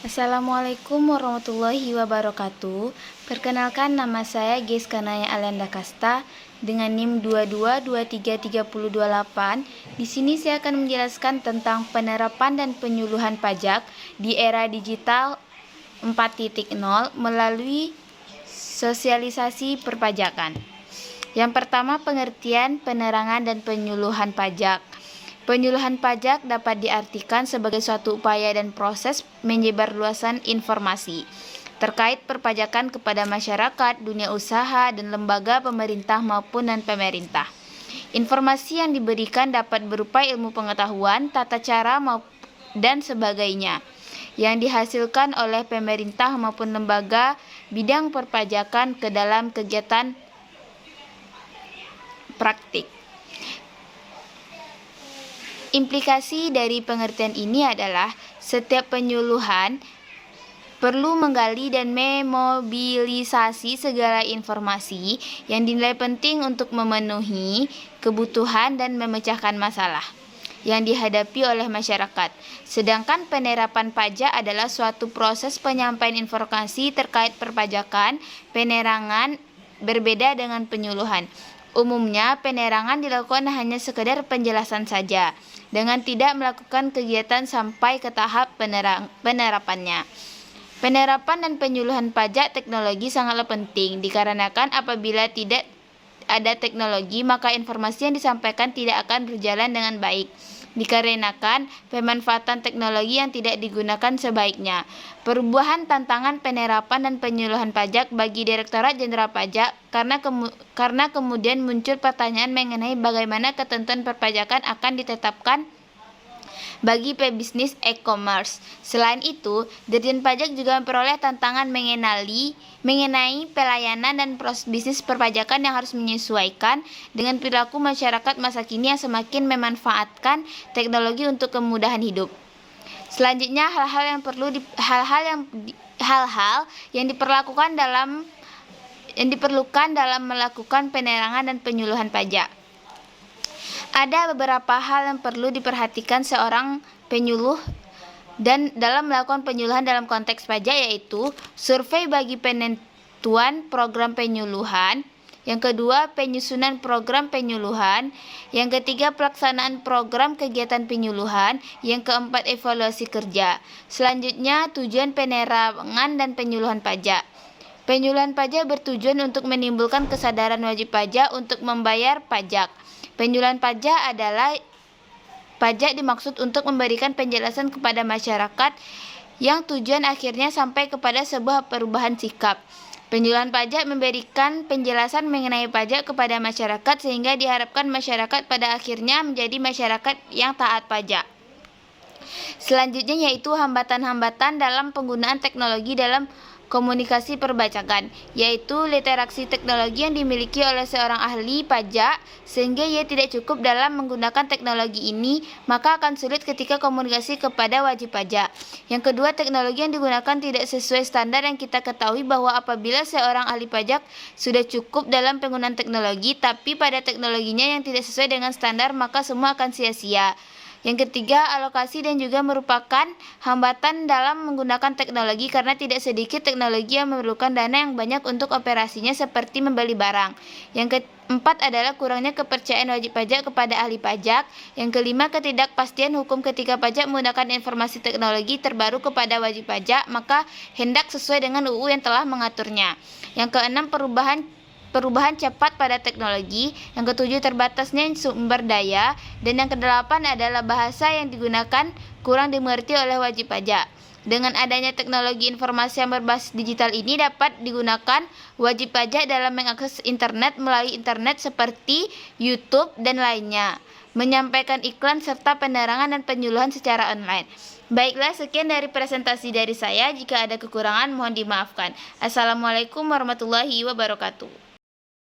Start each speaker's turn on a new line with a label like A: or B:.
A: Assalamualaikum warahmatullahi wabarakatuh. Perkenalkan, nama saya Geska Naya Alianda Kasta dengan NIM 22233028. Di sini saya akan menjelaskan tentang penerapan dan penyuluhan pajak di era digital 4.0 melalui sosialisasi perpajakan. Yang pertama, pengertian, penerangan, dan penyuluhan pajak. Penyuluhan pajak dapat diartikan sebagai suatu upaya dan proses menyebarluaskan informasi terkait perpajakan kepada masyarakat, dunia usaha, dan lembaga pemerintah maupun non-pemerintah. Informasi yang diberikan dapat berupa ilmu pengetahuan, tata cara, dan sebagainya yang dihasilkan oleh pemerintah maupun lembaga bidang perpajakan ke dalam kegiatan praktik. Implikasi dari pengertian ini adalah setiap penyuluhan perlu menggali dan memobilisasi segala informasi yang dinilai penting untuk memenuhi kebutuhan dan memecahkan masalah yang dihadapi oleh masyarakat. Sedangkan penerapan pajak adalah suatu proses penyampaian informasi terkait perpajakan. Penerangan berbeda dengan penyuluhan. Umumnya, penerangan dilakukan hanya sekedar penjelasan saja, dengan tidak melakukan kegiatan sampai ke tahap penerapannya. Penerapan dan penyuluhan pajak teknologi sangatlah penting, dikarenakan apabila tidak ada teknologi, maka informasi yang disampaikan tidak akan berjalan dengan baik, dikarenakan pemanfaatan teknologi yang tidak digunakan sebaiknya. Perubahan tantangan penerapan dan penyuluhan pajak bagi Direktorat Jenderal Pajak karena kemudian muncul pertanyaan mengenai bagaimana ketentuan perpajakan akan ditetapkan bagi pebisnis e-commerce. Selain itu, Dirjen Pajak juga memperoleh tantangan mengenai pelayanan dan proses bisnis perpajakan yang harus menyesuaikan dengan perilaku masyarakat masa kini yang semakin memanfaatkan teknologi untuk kemudahan hidup. Selanjutnya, hal-hal yang diperlukan dalam melakukan penerangan dan penyuluhan pajak. Ada beberapa hal yang perlu diperhatikan seorang penyuluh dan dalam melakukan penyuluhan dalam konteks pajak, yaitu survei bagi penentuan program penyuluhan, yang kedua penyusunan program penyuluhan, yang ketiga pelaksanaan program kegiatan penyuluhan, yang keempat evaluasi kerja. Selanjutnya, tujuan penerangan dan penyuluhan pajak. Penyuluhan pajak bertujuan untuk menimbulkan kesadaran wajib pajak untuk membayar pajak. Penyuluhan pajak adalah pajak dimaksud untuk memberikan penjelasan kepada masyarakat yang tujuan akhirnya sampai kepada sebuah perubahan sikap. Penyuluhan pajak memberikan penjelasan mengenai pajak kepada masyarakat sehingga diharapkan masyarakat pada akhirnya menjadi masyarakat yang taat pajak. Selanjutnya yaitu hambatan-hambatan dalam penggunaan teknologi dalam komunikasi perpajakan, yaitu literasi teknologi yang dimiliki oleh seorang ahli pajak sehingga ia tidak cukup dalam menggunakan teknologi ini, maka akan sulit ketika komunikasi kepada wajib pajak. Yang kedua, teknologi yang digunakan tidak sesuai standar yang kita ketahui bahwa apabila seorang ahli pajak sudah cukup dalam penggunaan teknologi, tapi pada teknologinya yang tidak sesuai dengan standar, maka semua akan sia-sia. Yang ketiga, alokasi dan juga merupakan hambatan dalam menggunakan teknologi karena tidak sedikit teknologi yang memerlukan dana yang banyak untuk operasinya seperti membeli barang. Yang keempat adalah kurangnya kepercayaan wajib pajak kepada ahli pajak. Yang kelima, ketidakpastian hukum ketika pajak menggunakan informasi teknologi terbaru kepada wajib pajak, maka hendak sesuai dengan UU yang telah mengaturnya. Yang keenam, perubahan cepat pada teknologi. Yang ketujuh, terbatasnya sumber daya. Dan yang kedelapan adalah bahasa yang digunakan kurang dimengerti oleh wajib pajak. Dengan adanya teknologi informasi yang berbasis digital ini dapat digunakan wajib pajak dalam mengakses internet melalui internet seperti YouTube dan lainnya, menyampaikan iklan serta penerangan dan penyuluhan secara online. Baiklah, sekian dari presentasi dari saya. Jika ada kekurangan mohon dimaafkan. Assalamualaikum warahmatullahi wabarakatuh.